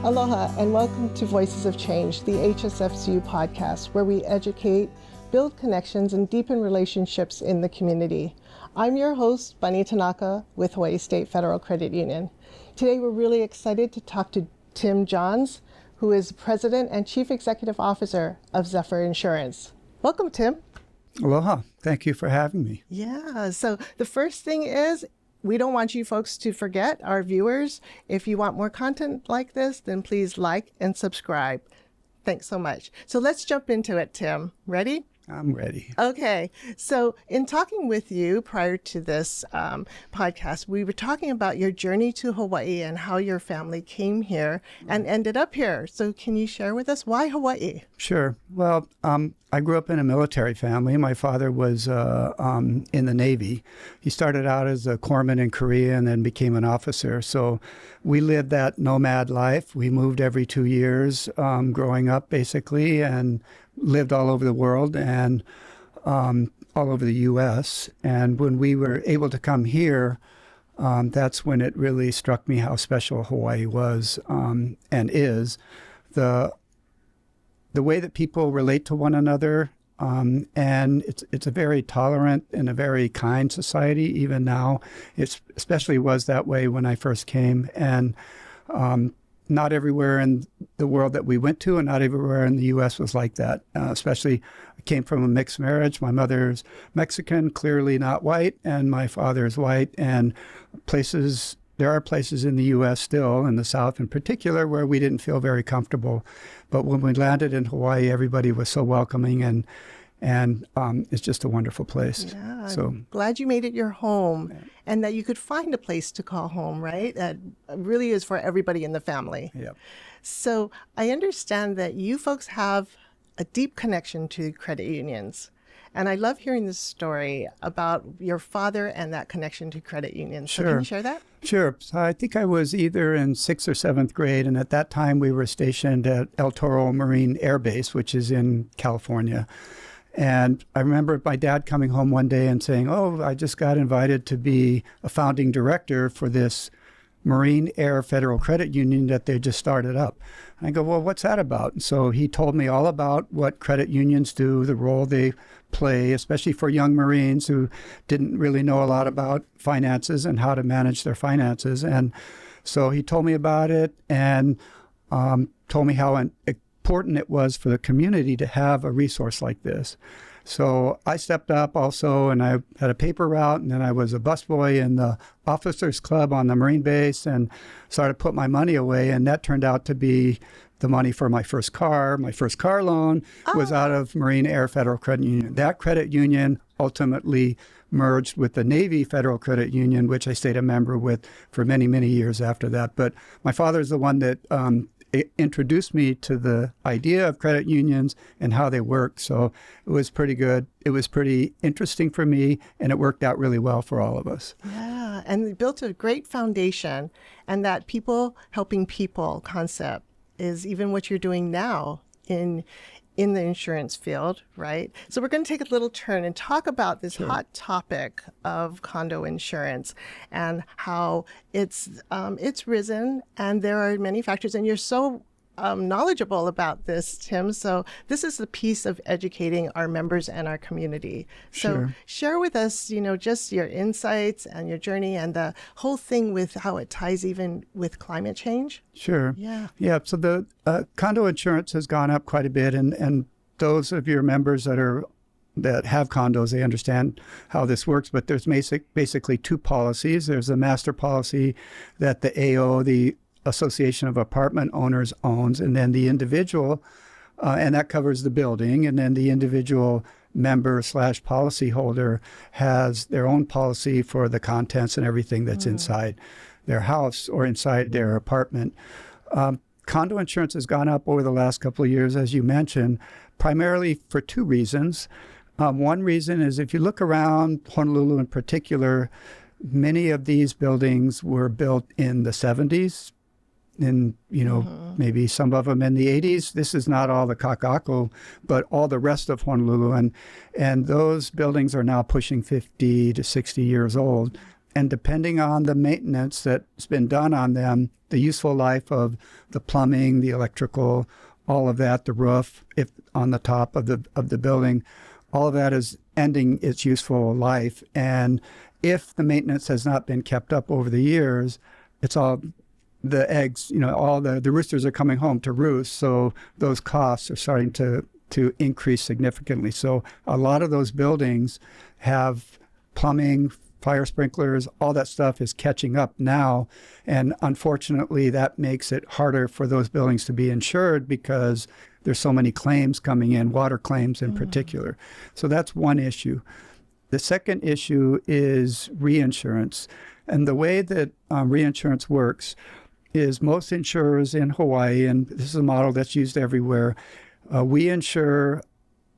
Aloha and welcome to Voices of Change, the HSFCU podcast, where we educate, build connections, and deepen relationships in the community. I'm your host, Bunny Tanaka with Hawaii State Federal Credit Union. Today we're really excited to talk to Tim Johns, who is President and Chief Executive Officer of Zephyr Insurance. Welcome, Tim. Aloha. Thank you for having me. Yeah, so the first thing is, we don't want you folks to forget, our viewers. If you want more content like this, then please like and subscribe. Thanks so much. So let's jump into it, Tim. Ready? I'm ready. Okay. So in talking with you prior to this podcast, we were talking about your journey to Hawaii and how your family came here and ended up here. So can you share with us why Hawaii? Sure. Well, I grew up in a military family. My father was in the Navy. He started out as a corpsman in Korea and then became an officer. So we lived that nomad life. We moved every 2 years growing up, basically, and lived all over the world and all over the U.S. And when we were able to come here, that's when it really struck me how special Hawaii was and is. The way that people relate to one another, and it's a very tolerant and a very kind society even now. It especially was that way when I first came, and not everywhere in the world that we went to and not everywhere in the U.S. was like that. Especially, I came from a mixed marriage. My mother's Mexican, clearly not white, and my father's white. And there are places in the U.S. still, in the South in particular, where we didn't feel very comfortable. But when we landed in Hawaii, everybody was so welcoming, and it's just a wonderful place. Yeah, so I'm glad you made it your home and that you could find a place to call home, right? That really is for everybody in the family. Yep. So I understand that you folks have a deep connection to credit unions. And I love hearing this story about your father and that connection to credit unions. So can you share that? Sure. So I think I was either in 6th or 7th grade, and at that time we were stationed at El Toro Marine Air Base, which is in California. And I remember my dad coming home one day and saying, "Oh, I just got invited to be a founding director for this Marine Air Federal Credit Union that they just started up." And I go, "Well, what's that about?" And so he told me all about what credit unions do, the role they play, especially for young Marines who didn't really know a lot about finances and how to manage their finances. And so he told me about it and told me how important it was for the community to have a resource like this. So I stepped up also, and I had a paper route, and then I was a busboy in the officers club on the Marine base and started to put my money away, and that turned out to be the money for my first car. My first car loan was out of Marine Air Federal Credit Union. That credit union ultimately merged with the Navy Federal Credit Union, which I stayed a member with for many, many years after that. But my father's the one that introduced me to the idea of credit unions and how they work. So it was pretty good. It was pretty interesting for me, and it worked out really well for all of us. Yeah, and they built a great foundation, and that people helping people concept is even what you're doing now in the insurance field, right? So we're going to take a little turn and talk about this hot topic of condo insurance and how it's risen, and there are many factors, and you're so knowledgeable about this, Tim. So this is the piece of educating our members and our community. So share with us, just your insights and your journey and the whole thing with how it ties even with climate change. Sure. Yeah. So the condo insurance has gone up quite a bit, and those of your members that have condos, they understand how this works, but there's basically two policies. There's a master policy that the AO, the Association of Apartment Owners, owns, and then the individual, and that covers the building, and then the individual member/policyholder has their own policy for the contents and everything that's inside their house or inside their apartment. Condo insurance has gone up over the last couple of years, as you mentioned, primarily for two reasons. One reason is if you look around Honolulu in particular, many of these buildings were built in the 70s, and maybe some of them in the 80s. This is not all the Kaka'ako, but all the rest of Honolulu, and those buildings are now pushing 50 to 60 years old. And depending on the maintenance that's been done on them, the useful life of the plumbing, the electrical, all of that, the roof, if on the top of the building, all of that is ending its useful life. And if the maintenance has not been kept up over the years, it's all the eggs, all the roosters are coming home to roost. So those costs are starting to increase significantly. So a lot of those buildings have plumbing, fire sprinklers, all that stuff is catching up now. And unfortunately, that makes it harder for those buildings to be insured because there's so many claims coming in, water claims in particular. So that's one issue. The second issue is reinsurance. And the way that reinsurance works is most insurers in Hawaii, and this is a model that's used everywhere, we insure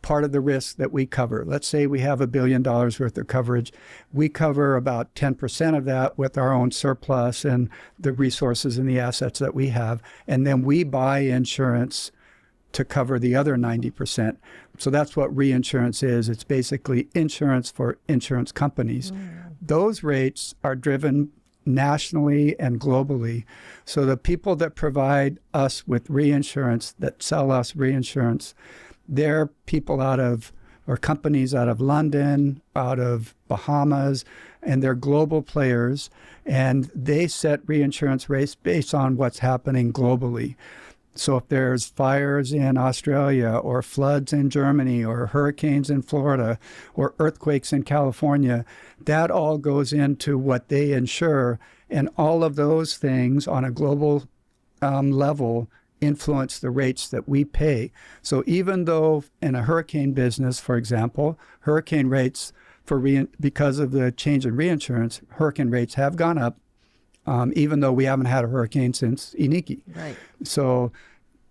part of the risk that we cover. Let's say we have $1 billion worth of coverage. We cover about 10% of that with our own surplus and the resources and the assets that we have. And then we buy insurance to cover the other 90%. So that's what reinsurance is. It's basically insurance for insurance companies. Those rates are driven nationally and globally. So the people that provide us with reinsurance, that sell us reinsurance, they're people or companies out of London, out of Bahamas, and they're global players, and they set reinsurance rates based on what's happening globally. So if there's fires in Australia or floods in Germany or hurricanes in Florida or earthquakes in California, that all goes into what they insure. And all of those things on a global level influence the rates that we pay. So even though in a hurricane business, for example, hurricane rates because of the change in reinsurance, hurricane rates have gone up. Even though we haven't had a hurricane since Iniki. Right. So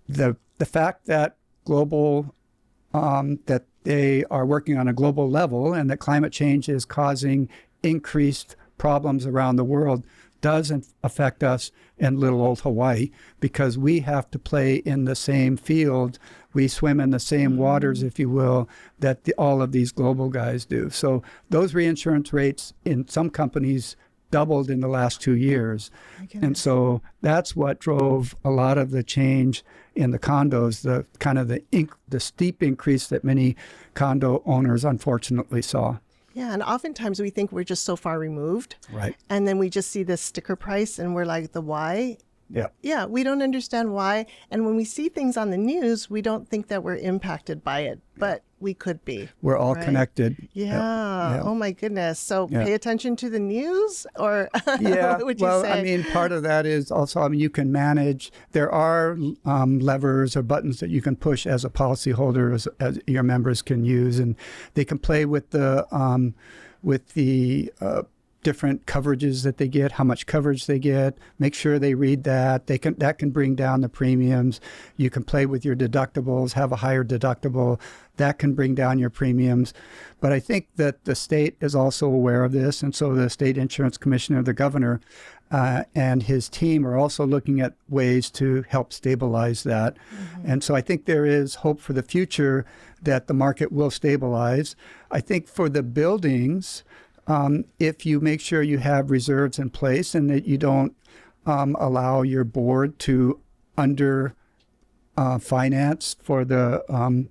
the fact that that they are working on a global level and that climate change is causing increased problems around the world doesn't affect us in little old Hawaii because we have to play in the same field. We swim in the same waters, if you will, that all of these global guys do. So those reinsurance rates in some companies doubled in the last 2 years. And so that's what drove a lot of the change in the condos, the steep increase that many condo owners unfortunately saw. Yeah, and oftentimes we think we're just so far removed. Right. And then we just see this sticker price and we're like, the why? Yeah. Yeah, we don't understand why. And when we see things on the news, we don't think that we're impacted by it, but we could be. We're all connected. Yeah. Oh my goodness. So pay attention to the news, or what would you say? I mean, part of that is also, you can manage, there are levers or buttons that you can push as a policyholder, as your members can use, and they can play with the different coverages that they get, how much coverage they get, make sure they read that. That can bring down the premiums. You can play with your deductibles, have a higher deductible. That can bring down your premiums. But I think that the state is also aware of this. And so the state insurance commissioner, the governor, and his team are also looking at ways to help stabilize that. And so I think there is hope for the future that the market will stabilize. I think for the buildings, if you make sure you have reserves in place and that you don't allow your board to finance for the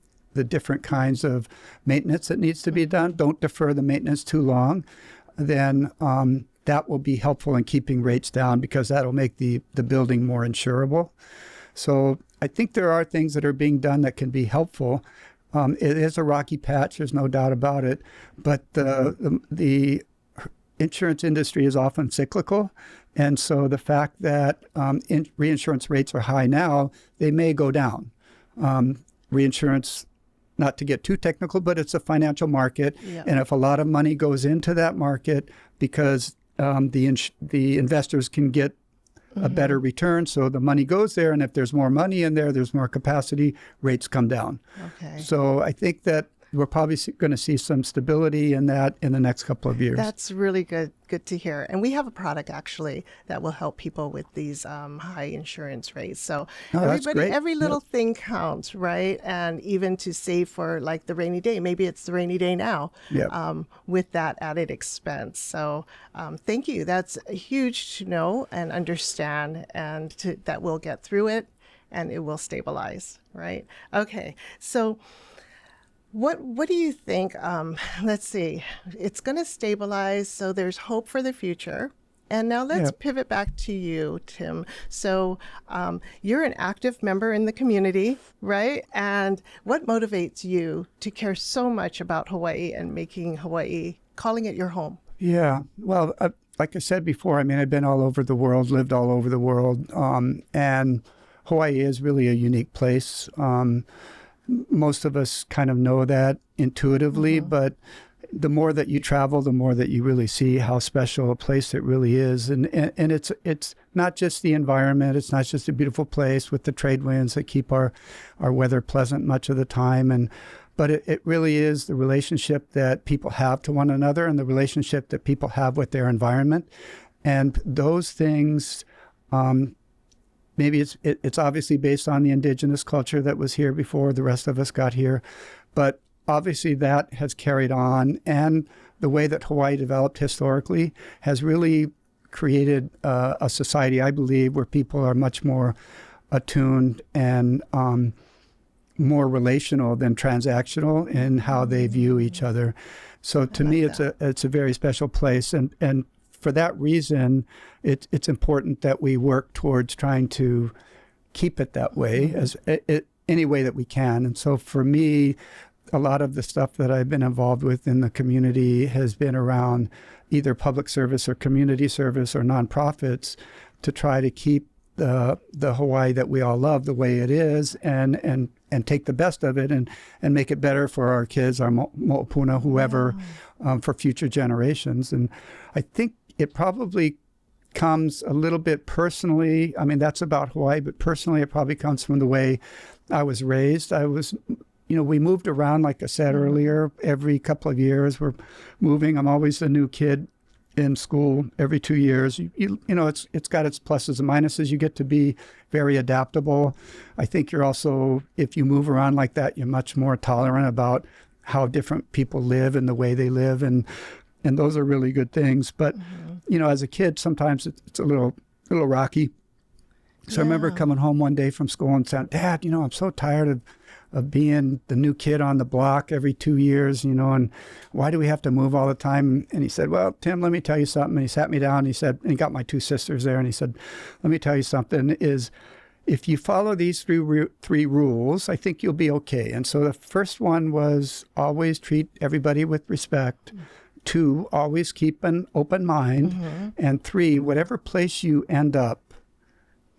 different kinds of maintenance that needs to be done, don't defer the maintenance too long, then that will be helpful in keeping rates down because that'll make the building more insurable. So I think there are things that are being done that can be helpful. It is a rocky patch, there's no doubt about it, but the insurance industry is often cyclical, and so the fact that reinsurance rates are high now, they may go down. Reinsurance, not to get too technical, but it's a financial market, and if a lot of money goes into that market because the investors can get a better return. So the money goes there. And if there's more money in there, there's more capacity, rates come down. Okay. So I think that we're probably going to see some stability in that in the next couple of years. That's really good to hear. And we have a product actually that will help people with these high insurance rates. So that's great. every little thing counts, right? And even to save for like the rainy day, maybe it's the rainy day now with that added expense. So thank you. That's huge to know and understand, and that we'll get through it and it will stabilize, right? Okay. So what do you think? Let's see. It's going to stabilize, so there's hope for the future. And now let's pivot back to you, Tim. So you're an active member in the community, right? And what motivates you to care so much about Hawaii and making Hawaii, calling it your home? Yeah. Well, like I said before, I mean, I've been all over the world, lived all over the world, and Hawaii is really a unique place. Most of us kind of know that intuitively, but the more that you travel, the more that you really see how special a place it really is. And it's not just the environment. It's not just a beautiful place with the trade winds that keep our weather pleasant much of the time. But it really is the relationship that people have to one another and the relationship that people have with their environment. And those things, maybe it's obviously based on the indigenous culture that was here before the rest of us got here, but obviously that has carried on, and the way that Hawaii developed historically has really created a society, I believe, where people are much more attuned and more relational than transactional in how they view each other. So to me, it's a very special place, and for that reason, it's important that we work towards trying to keep it that way as any way that we can. And so for me, a lot of the stuff that I've been involved with in the community has been around either public service or community service or nonprofits to try to keep the Hawaii that we all love the way it is and take the best of it and make it better for our kids, our mo'opuna, whoever, for future generations. And I think it probably comes a little bit personally. I mean, that's about Hawaii, but personally, it probably comes from the way I was raised. We moved around, like I said earlier, every couple of years. We're moving. I'm always the new kid in school every 2 years. It's got its pluses and minuses. You get to be very adaptable. I think you're also, if you move around like that, you're much more tolerant about how different people live and the way they live, and those are really good things. But as a kid, sometimes it's a little rocky. So I remember coming home one day from school and saying, "Dad, I'm so tired of being the new kid on the block every 2 years, and why do we have to move all the time?" And he said, "Well, Tim, let me tell you something." And he sat me down and and he got my two sisters there, and he said, "Let me tell you something, is if you follow these three rules, I think you'll be okay." And so the first one was always treat everybody with respect. 2, always keep an open mind. And 3, whatever place you end up,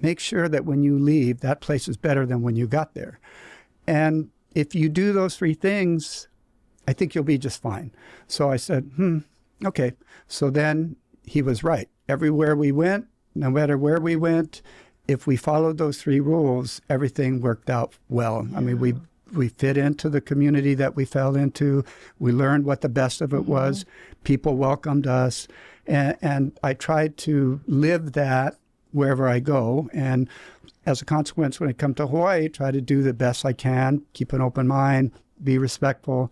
make sure that when you leave, that place is better than when you got there. And if you do those 3 things, I think you'll be just fine. So I said, okay. So then he was right. Everywhere we went, no matter where we went, if we followed those 3 rules, everything worked out well. I mean, we fit into the community that we fell into. We learned what the best of it was. People welcomed us. And I tried to live that wherever I go. And as a consequence, when I come to Hawaii, try to do the best I can, keep an open mind, be respectful,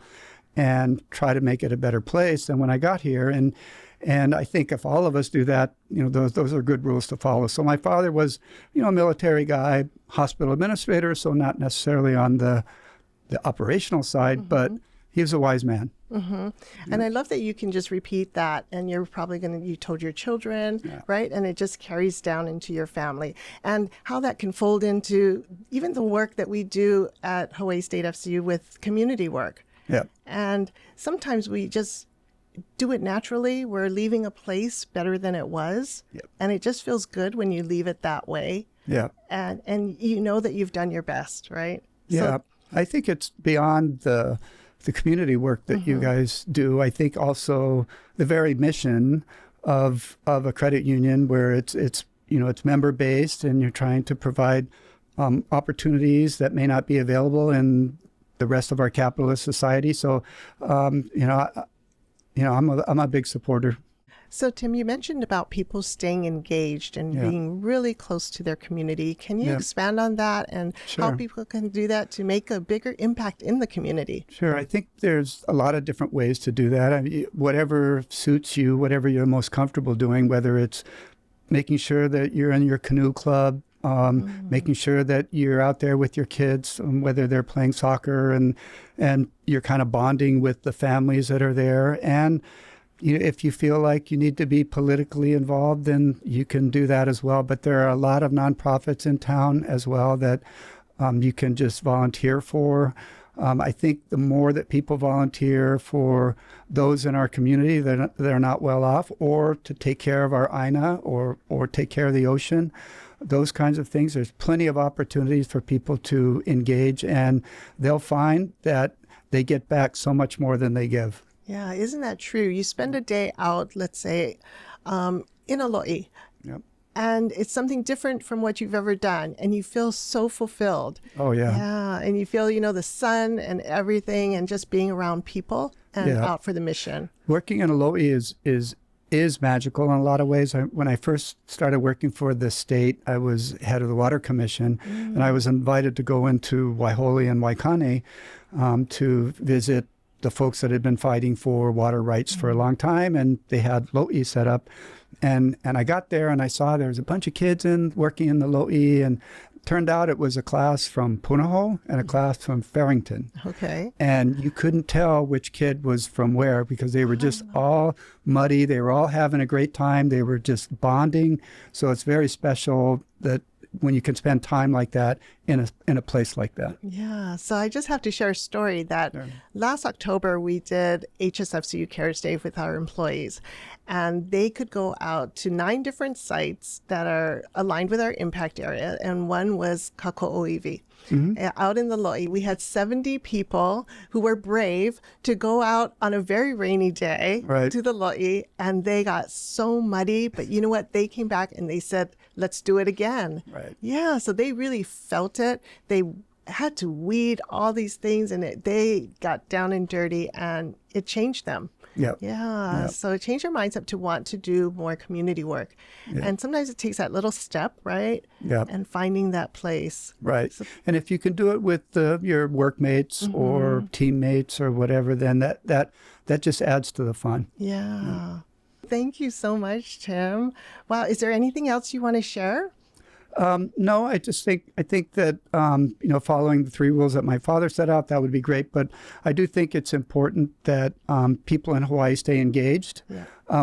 and try to make it a better place than when I got here. And I think if all of us do that, those are good rules to follow. So my father was, a military guy, hospital administrator, so not necessarily on the operational side, but he was a wise man. And I love that you can just repeat that, and you're probably you told your children, right? And it just carries down into your family, and how that can fold into even the work that we do at Hawaii State FCU with community work. Yeah. And sometimes we just do it naturally. We're leaving a place better than it was. And it just feels good when you leave it that way. Yeah. And you know that you've done your best, right? Yeah. So, I think it's beyond the community work that you guys do. I think also the very mission of a credit union where it's member based and you're trying to provide opportunities that may not be available in the rest of our capitalist society. So, I'm a big supporter. So, Tim, you mentioned about people staying engaged and being really close to their community. Can you expand on that and how people can do that to make a bigger impact in the community? Sure. I think there's a lot of different ways to do that. I mean, whatever suits you, whatever you're most comfortable doing, whether it's making sure that you're in your canoe club, making sure that you're out there with your kids, whether they're playing soccer and you're kind of bonding with the families that are there. And if you feel like you need to be politically involved, then you can do that as well. But there are a lot of nonprofits in town as well that you can just volunteer for. I think the more that people volunteer for those in our community that are not well off, or to take care of our INA or take care of the ocean, those kinds of things, there's plenty of opportunities for people to engage, and they'll find that they get back so much more than they give. Yeah, isn't that true? You spend a day out, let's say, in a lo'i, and it's something different from what you've ever done, and you feel so fulfilled. Oh, yeah. Yeah, and you feel, the sun and everything, and just being around people and out for the mission. Working in a lo'i is magical in a lot of ways. When I first started working for the state, I was head of the Water Commission, and I was invited to go into Waihole and Waikane to visit the folks that had been fighting for water rights for a long time, and they had lo'i set up. And I got there and I saw there was a bunch of kids working in the lo'i, and turned out it was a class from Punahou and a class from Farrington. Okay. And you couldn't tell which kid was from where because they were just all muddy. They were all having a great time. They were just bonding. So it's very special that when you can spend time like that in a place like that. Yeah. So I just have to share a story that last October we did HSFCU Cares Day with our employees, and they could go out to 9 different sites that are aligned with our impact area, and one was Kako'oiwi. Out in the lo'i, we had 70 people who were brave to go out on a very rainy day to the lo'i, and they got so muddy. But you know what? They came back and they said, let's do it again. Right. Yeah, so they really felt it. They had to weed all these things, and they got down and dirty, and it changed them. Yeah. So it changed their mindset to want to do more community work. And sometimes it takes that little step, right? And finding that place. Right. So, and if you can do it with your workmates or teammates or whatever, then that just adds to the fun. Yeah. Thank you so much, Tim. Wow. Is there anything else you want to share? No, I think that, following the 3 rules that my father set out, that would be great. But I do think it's important that people in Hawaii stay engaged.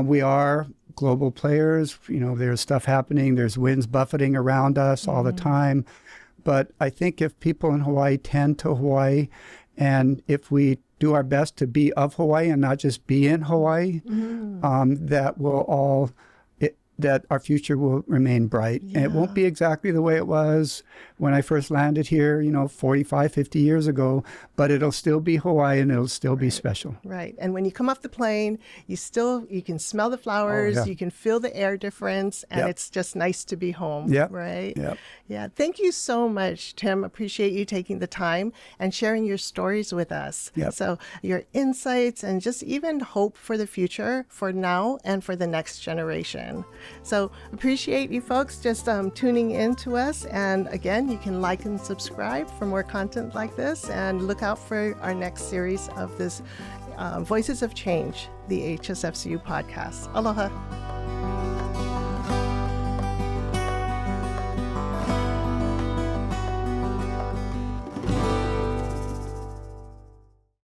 We are global players. There's stuff happening. There's winds buffeting around us all the time. But I think if people in Hawaii tend to Hawaii, and if we do our best to be of Hawaii and not just be in Hawaii, that our future will remain bright. And it won't be exactly the way it was when I first landed here, 45, 50 years ago, but it'll still be Hawaii and it'll still be special. Right. And when you come off the plane, you can smell the flowers, you can feel the air difference, and it's just nice to be home, right? Yeah. Thank you so much, Tim. Appreciate you taking the time and sharing your stories with us. So your insights and just even hope for the future, for now and for the next generation. So appreciate you folks just tuning in to us. And again, you can like and subscribe for more content like this, and look out for our next series of this Voices of Change, the HSFCU podcast. Aloha.